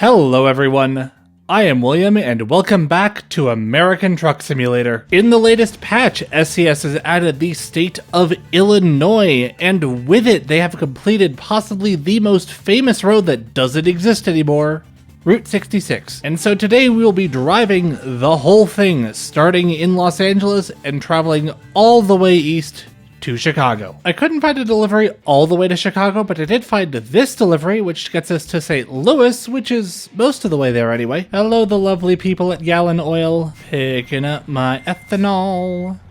Hello everyone, I am William and welcome back to American Truck Simulator. In the latest patch, SCS has added the state of Illinois, and with it they have completed possibly the most famous road that doesn't exist anymore, Route 66. And so today we will be driving the whole thing, starting in Los Angeles and traveling all the way east to Chicago. I couldn't find a delivery all the way to Chicago, but I did find this delivery, which gets us to St. Louis, which is most of the way there anyway. Hello, the lovely people at Gallon Oil, picking up my ethanol.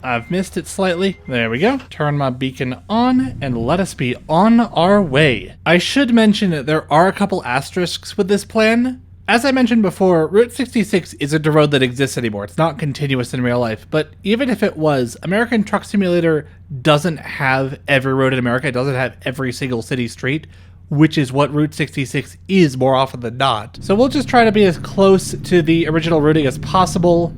I've missed it slightly. There we go. Turn my beacon on and let us be on our way. I should mention that there are a couple asterisks with this plan. As I mentioned before, Route 66 isn't a road that exists anymore. It's not continuous in real life, but even if it was, American Truck Simulator doesn't have every road in America. It doesn't have every single city street, which is what Route 66 is more often than not. So we'll just try to be as close to the original routing as possible,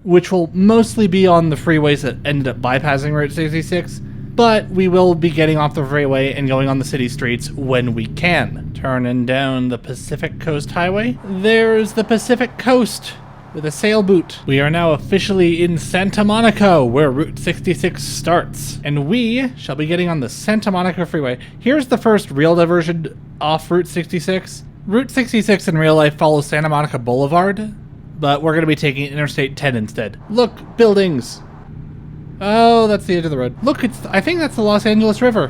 which will mostly be on the freeways that ended up bypassing Route 66. But we will be getting off the freeway and going on the city streets when we can. Turning down the Pacific Coast Highway. There's the Pacific Coast with a sailboat. We are now officially in Santa Monica, where Route 66 starts. And we shall be getting on the Santa Monica Freeway. Here's the first real diversion off Route 66. Route 66 in real life follows Santa Monica Boulevard, but we're going to be taking Interstate 10 instead. Look, buildings. Oh, that's the edge of the road. Look, I think that's the Los Angeles River,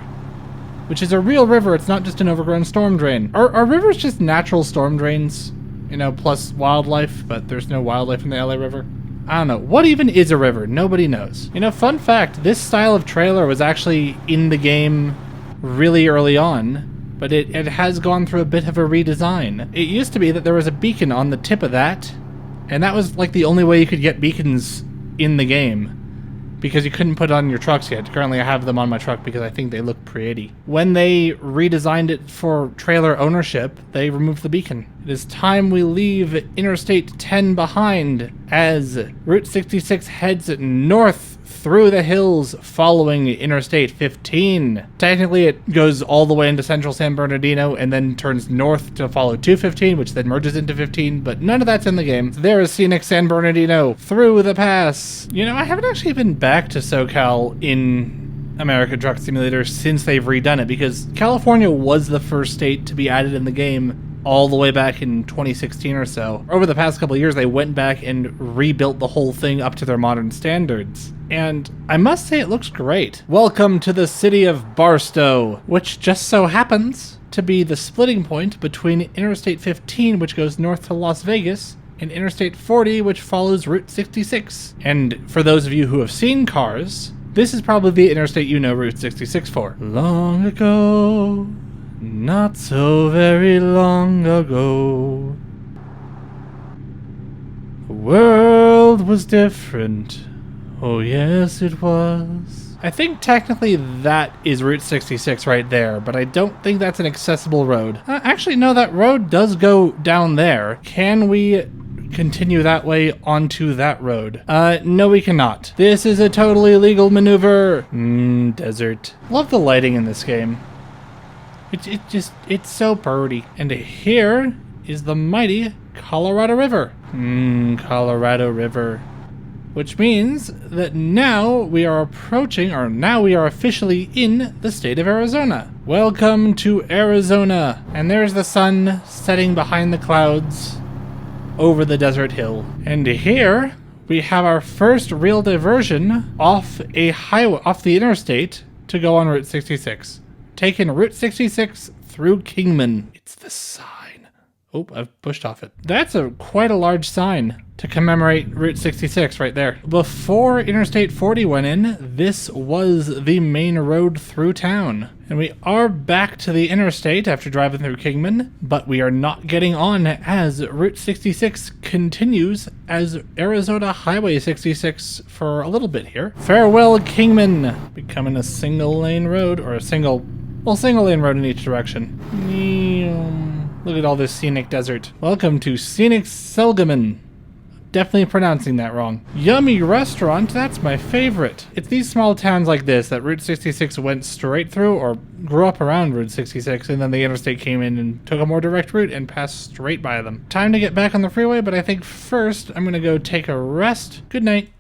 which is a real river. It's not just an overgrown storm drain. Are rivers just natural storm drains? You know, plus wildlife, but there's no wildlife in the LA River? I don't know. What even is a river? Nobody knows. You know, fun fact, this style of trailer was actually in the game really early on, but it has gone through a bit of a redesign. It used to be that there was a beacon on the tip of that, and that was like the only way you could get beacons in the game, because you couldn't put it on your trucks yet. Currently I have them on my truck because I think they look pretty. When they redesigned it for trailer ownership, they removed the beacon. It is time we leave Interstate 10 behind as Route 66 heads north through the hills following Interstate 15. Technically it goes all the way into central San Bernardino and then turns north to follow 215, which then merges into 15, but none of that's in the game. There is scenic San Bernardino through the pass. You know, I haven't actually been back to SoCal in American Truck Simulator since they've redone it, because California was the first state to be added in the game all the way back in 2016 or so. Over the past couple of years, they went back and rebuilt the whole thing up to their modern standards. And I must say it looks great. Welcome to the city of Barstow, which just so happens to be the splitting point between Interstate 15, which goes north to Las Vegas, and Interstate 40, which follows Route 66. And for those of you who have seen Cars, this is probably the interstate you know Route 66 for. Long ago, not so very long ago, the world was different. Oh yes, it was. I think technically that is Route 66 right there, but I don't think that's an accessible road. Actually, no, that road does go down there. Can we continue that way onto that road? No, we cannot. This is a totally illegal maneuver. Desert. Love the lighting in this game. It's so pretty. And here is the mighty Colorado River. Colorado River. Which means that now we are officially in the state of Arizona. Welcome to Arizona. And there's the sun setting behind the clouds over the desert hill. And here we have our first real diversion off a highway, off the interstate, to go on Route 66. Taking Route 66 through Kingman. It's the sign. Oh, I've pushed off it. That's quite a large sign to commemorate Route 66 right there. Before Interstate 40 went in, this was the main road through town. And we are back to the interstate after driving through Kingman, but we are not getting on as Route 66 continues as Arizona Highway 66 for a little bit here. Farewell, Kingman, becoming a single lane road, or a single lane road in each direction. Look at all this scenic desert. Welcome to scenic Selgaman. definitely pronouncing that wrong. Yummy Restaurant, that's my favorite. It's these small towns like this that Route 66 went straight through or grew up around Route 66, and then the interstate came in and took a more direct route and passed straight by them. Time to get back on the freeway, but I think first I'm gonna go take a rest. Good night.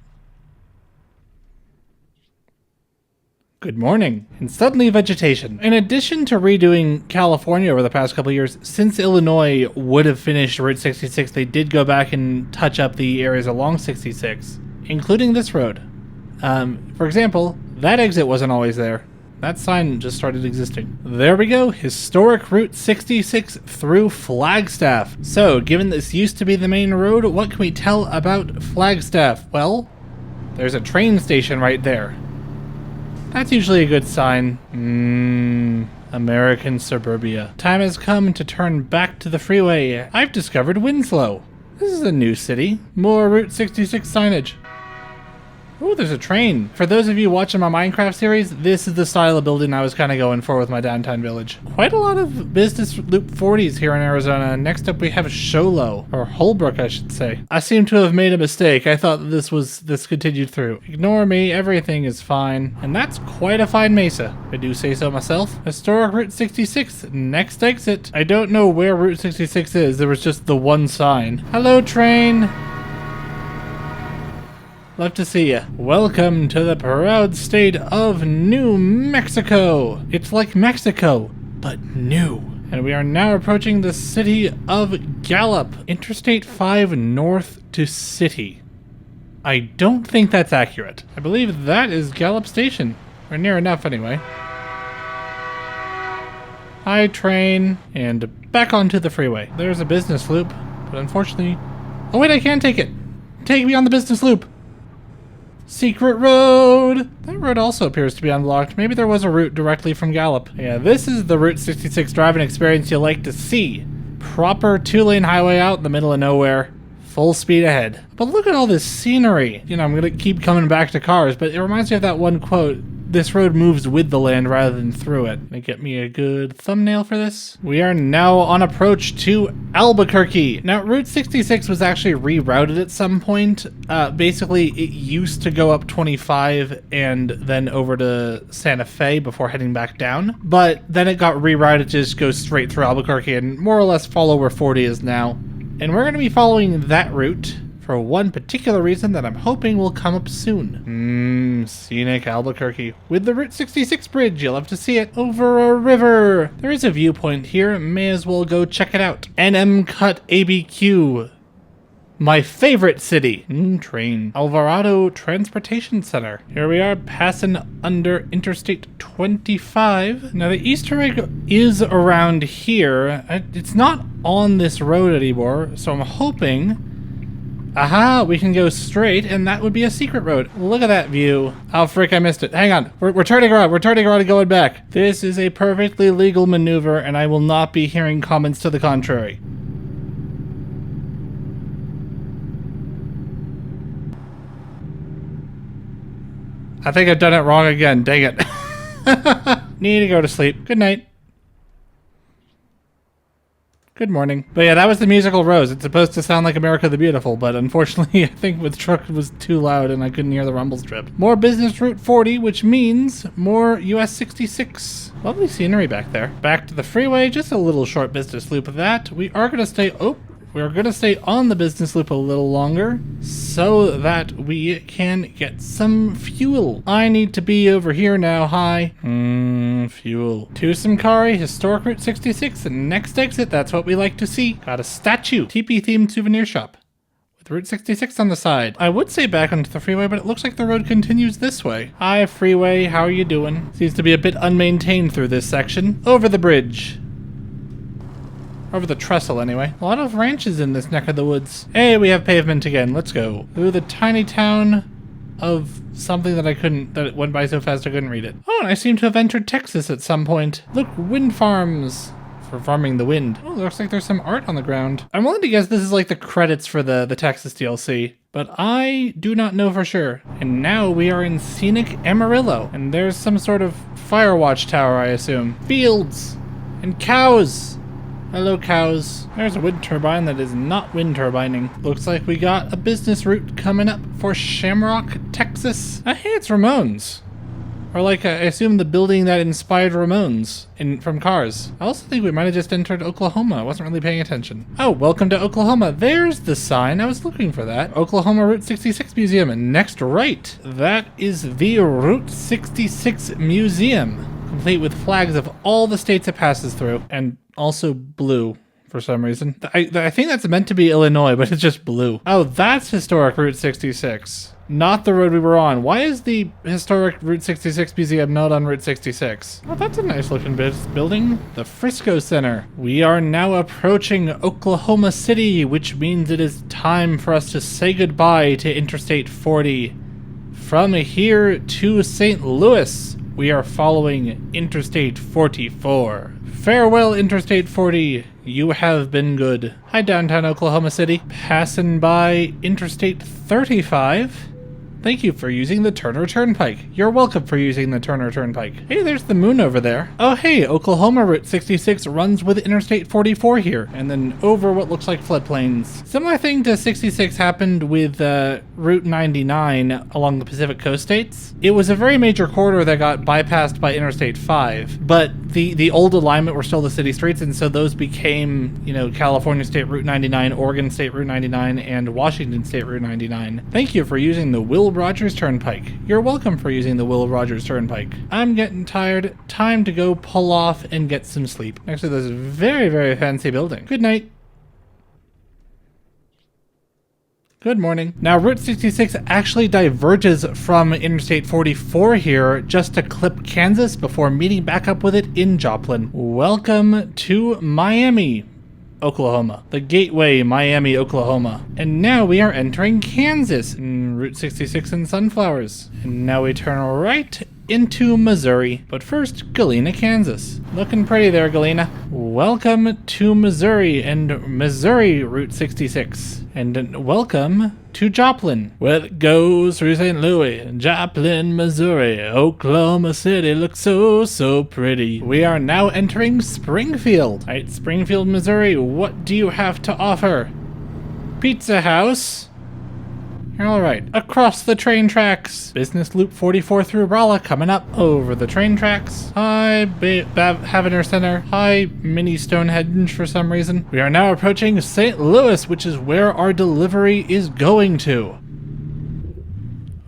Good morning. And suddenly vegetation. In addition to redoing California over the past couple of years, since Illinois would have finished Route 66, they did go back and touch up the areas along 66, including this road. For example, that exit wasn't always there. That sign just started existing. There we go, historic Route 66 through Flagstaff. So, given this used to be the main road, what can we tell about Flagstaff? Well, there's a train station right there. That's usually a good sign. American suburbia. Time has come to turn back to the freeway. I've discovered Winslow. This is a new city. More Route 66 signage. Ooh, there's a train. For those of you watching my Minecraft series, this is the style of building I was kind of going for with my downtown village. Quite a lot of business Loop 40s here in Arizona. Next up we have Sholo, or Holbrook I should say. I seem to have made a mistake. I thought that this continued through. Ignore me, everything is fine. And that's quite a fine mesa, I do say so myself. Historic Route 66, next exit. I don't know where Route 66 is, there was just the one sign. Hello train! Love to see ya. Welcome to the proud state of New Mexico. It's like Mexico, but new. And we are now approaching the city of Gallup. Interstate 5 north to city. I don't think that's accurate. I believe that is Gallup Station. Or near enough anyway. Hi train. And back onto the freeway. There's a business loop, but unfortunately... Oh wait, I can take it. Take me on the business loop. Secret road! That road also appears to be unlocked. Maybe there was a route directly from Gallup. Yeah, this is the Route 66 driving experience you like to see. Proper 2-lane highway out in the middle of nowhere. Full speed ahead. But look at all this scenery. You know, I'm gonna keep coming back to cars, but it reminds me of that one quote. This road moves with the land rather than through it. Gonna get me a good thumbnail for this. We are now on approach to Albuquerque. Now, Route 66 was actually rerouted at some point. Basically, it used to go up 25 and then over to Santa Fe before heading back down. But then it got rerouted to just go straight through Albuquerque and more or less follow where 40 is now. And we're gonna be following that route for one particular reason that I'm hoping will come up soon. Scenic Albuquerque. With the Route 66 bridge, you'll have to see it over a river. There is a viewpoint here, may as well go check it out. NM Cut ABQ. My favorite city. Train. Alvarado Transportation Center. Here we are passing under Interstate 25. Now the Easter egg is around here. It's not on this road anymore, so I'm hoping... Aha, we can go straight, and that would be a secret road. Look at that view. Oh, frick, I missed it. Hang on. We're turning around. We're turning around and going back. This is a perfectly legal maneuver, and I will not be hearing comments to the contrary. I think I've done it wrong again. Dang it. Need to go to sleep. Good night. Good morning. But yeah, that was the musical Rose. It's supposed to sound like America the Beautiful, but unfortunately I think the truck was too loud and I couldn't hear the rumble strip. More business Route 40, which means more US 66. Lovely scenery back there. Back to the freeway, just a little short business loop of that. We are going to stay on the business loop a little longer so that we can get some fuel. I need to be over here now. Hi. Fuel. Tucumcari, historic Route 66, and next exit, that's what we like to see. Got a statue. TP-themed souvenir shop with Route 66 on the side. I would say back onto the freeway, but it looks like the road continues this way. Hi, freeway. How are you doing? Seems to be a bit unmaintained through this section. Over the bridge. Over the trestle, anyway. A lot of ranches in this neck of the woods. Hey, we have pavement again. Let's go. Through the tiny town of something that it went by so fast I couldn't read it. Oh, and I seem to have entered Texas at some point. Look, wind farms. For farming the wind. Oh, looks like there's some art on the ground. I'm willing to guess this is like the credits for the Texas DLC, but I do not know for sure. And now we are in scenic Amarillo, and there's some sort of fire watch tower, I assume. Fields and cows. Hello, cows. There's a wind turbine that is not wind turbining. Looks like we got a business route coming up for Shamrock, Texas. Hey, it's Ramones. Or like, I assume the building that inspired Ramones from Cars. I also think we might have just entered Oklahoma. I wasn't really paying attention. Oh, welcome to Oklahoma. There's the sign. I was looking for that. Oklahoma Route 66 Museum. Next right. That is the Route 66 Museum, complete with flags of all the states it passes through, and also blue. For some reason. I think that's meant to be Illinois, but it's just blue. Oh, that's historic Route 66. Not the road we were on. Why is the historic Route 66 museum not on Route 66? Oh, that's a nice looking building. The Frisco Center. We are now approaching Oklahoma City, which means it is time for us to say goodbye to Interstate 40. From here to St. Louis, we are following Interstate 44. Farewell, Interstate 40. You have been good. Hi, downtown Oklahoma City. Passing by Interstate 35. Thank you for using the Turner Turnpike. You're welcome for using the Turner Turnpike. Hey, there's the moon over there. Oh, hey, Oklahoma Route 66 runs with Interstate 44 here, and then over what looks like floodplains. Similar thing to 66 happened with Route 99 along the Pacific Coast states. It was a very major corridor that got bypassed by Interstate 5, but the old alignment were still the city streets, and so those became, you know, California State Route 99, Oregon State Route 99, and Washington State Route 99. Thank you for using the Will Rogers Turnpike. You're welcome for using the Will Rogers Turnpike. I'm getting tired. Time to go pull off and get some sleep next to this very, very fancy building. Good night. Good morning. Now, Route 66 actually diverges from Interstate 44 here just to clip Kansas before meeting back up with it in Joplin. Welcome to Miami, Oklahoma. The gateway, Miami, Oklahoma. And now we are entering Kansas, Route 66 and Sunflowers. And now we turn right into Missouri. But first, Galena, Kansas. Looking pretty there, Galena. Welcome to Missouri and Missouri Route 66. And welcome to Joplin. Well, it goes through St. Louis, Joplin, Missouri. Oklahoma City looks so, so pretty. We are now entering Springfield. All right, Springfield, Missouri, what do you have to offer? Pizza House. All right, across the train tracks. Business Loop 44 through Rolla coming up over the train tracks. Hi, Havner Center. Hi, Mini Stonehenge for some reason. We are now approaching St. Louis, which is where our delivery is going to.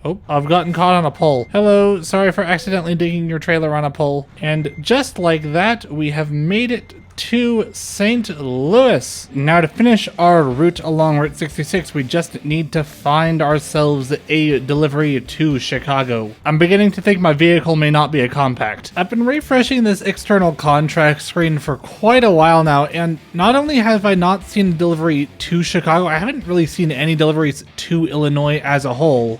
Oh, I've gotten caught on a pole. Hello, sorry for accidentally digging your trailer on a pole. And just like that, we have made it to St. Louis. Now to finish our route along Route 66, we just need to find ourselves a delivery to Chicago. I'm beginning to think my vehicle may not be a compact. I've been refreshing this external contract screen for quite a while now, and not only have I not seen a delivery to Chicago, I haven't really seen any deliveries to Illinois as a whole.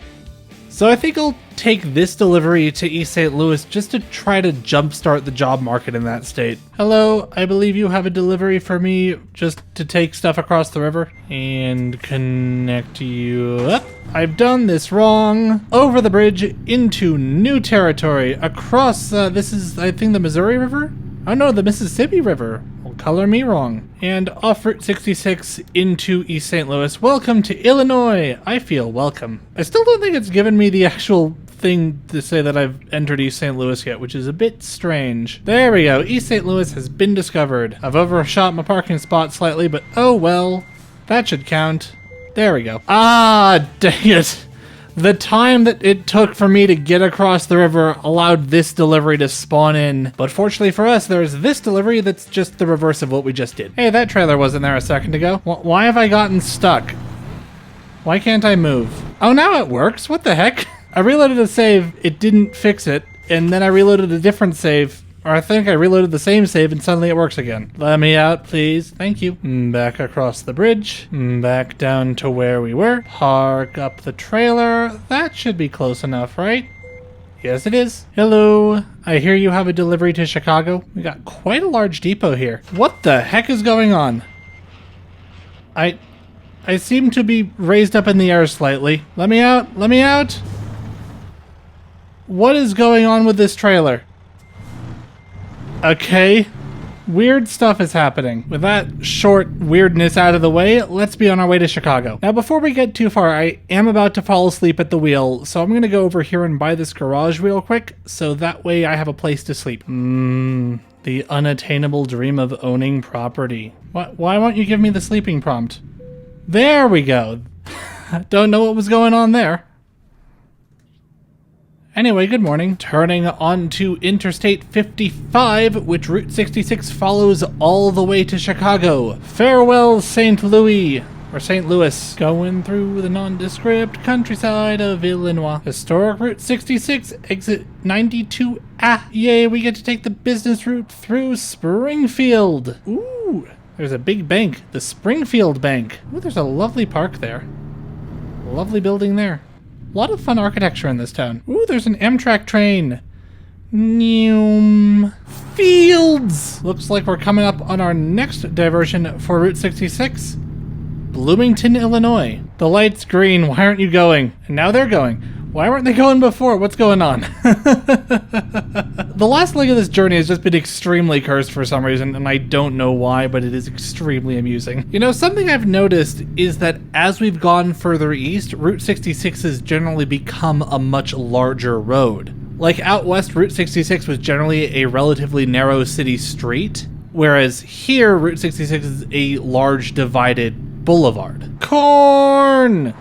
So I think I'll take this delivery to East St. Louis just to try to jumpstart the job market in that state. Hello, I believe you have a delivery for me just to take stuff across the river and connect you up. I've done this wrong. Over the bridge into new territory across, this is, I think, the Missouri River? Oh no, the Mississippi River. Color me wrong. And off Route 66 into East St. Louis. Welcome to Illinois. I feel welcome. I still don't think it's given me the actual thing to say that I've entered East St. Louis yet, which is a bit strange. There we go. East St. Louis has been discovered. I've overshot my parking spot slightly, but oh well. That should count. There we go. Ah, dang it. The time that it took for me to get across the river allowed this delivery to spawn in. But fortunately for us, there's this delivery that's just the reverse of what we just did. Hey, that trailer wasn't there a second ago. Why have I gotten stuck? Why can't I move? Oh, now it works. What the heck? I reloaded a save, it didn't fix it, and then I reloaded a different save. Or I think I reloaded the same save and suddenly it works again. Let me out, please. Thank you. Back across the bridge. Back down to where we were. Park up the trailer. That should be close enough, right? Yes, it is. Hello. I hear you have a delivery to Chicago. We got quite a large depot here. What the heck is going on? I seem to be raised up in the air slightly. Let me out. Let me out. What is going on with this trailer? Okay. Weird stuff is happening. With that short weirdness out of the way, let's be on our way to Chicago. Now, before we get too far, I am about to fall asleep at the wheel, so I'm going to go over here and buy this garage real quick, so that way I have a place to sleep. The unattainable dream of owning property. Why won't you give me the sleeping prompt? There we go. Don't know what was going on there. Anyway, good morning. Turning onto Interstate 55, which Route 66 follows all the way to Chicago. Farewell, St. Louis. Or St. Louis. Going through the nondescript countryside of Illinois. Historic Route 66, exit 92. Ah, yay, we get to take the business route through Springfield. Ooh, there's a big bank. The Springfield Bank. Ooh, there's a lovely park there. Lovely building there. A lot of fun architecture in this town. Ooh, there's an Amtrak train. Fields! Looks like we're coming up on our next diversion for Route 66. Bloomington, Illinois. The light's green. Why aren't you going? And now they're going. Why weren't they going before? What's going on? The last leg of this journey has just been extremely cursed for some reason, and I don't know why, but it is extremely amusing. You know, something I've noticed is that as we've gone further east, Route 66 has generally become a much larger road. Like out west, Route 66 was generally a relatively narrow city street, whereas here, Route 66 is a large divided boulevard. Corn!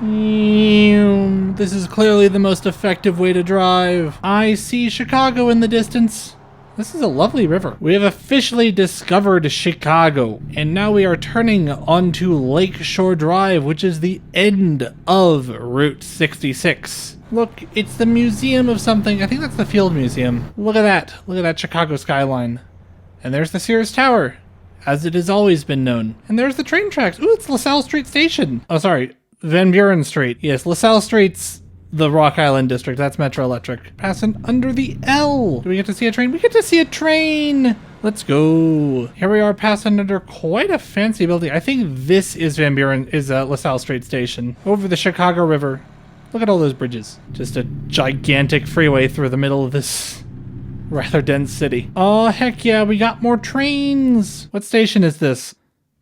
This is clearly the most effective way to drive. I see Chicago in the distance. This is a lovely river. We have officially discovered Chicago, and now we are turning onto Lakeshore Drive, which is the end of Route 66. Look, it's the museum of something. I think that's the Field Museum. Look at that. Look at that Chicago skyline. And there's the Sears Tower, as it has always been known. And there's the train tracks. Ooh, it's LaSalle Street Station. Oh, sorry. Van Buren Street. Yes, LaSalle Street's the Rock Island District. That's Metro Electric. Passing under the L. Do we get to see a train? We get to see a train. Let's go. Here we are passing under quite a fancy building. I think this is LaSalle Street Station. Over the Chicago River. Look at all those bridges. Just a gigantic freeway through the middle of this rather dense city. Oh, heck yeah, we got more trains. What station is this?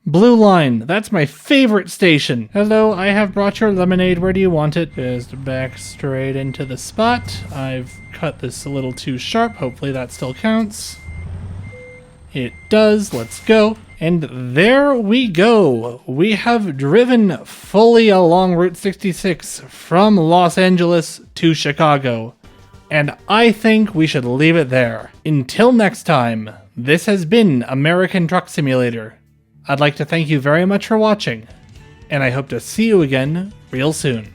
Blue Line. That's my favorite station. Hello, I have brought your lemonade. Where do you want it? Just back straight into the spot. I've cut this a little too sharp. Hopefully that still counts. It does. Let's go. And there we go. We have driven fully along Route 66 from Los Angeles to Chicago. And I think we should leave it there. Until next time, this has been American Truck Simulator. I'd like to thank you very much for watching, and I hope to see you again real soon.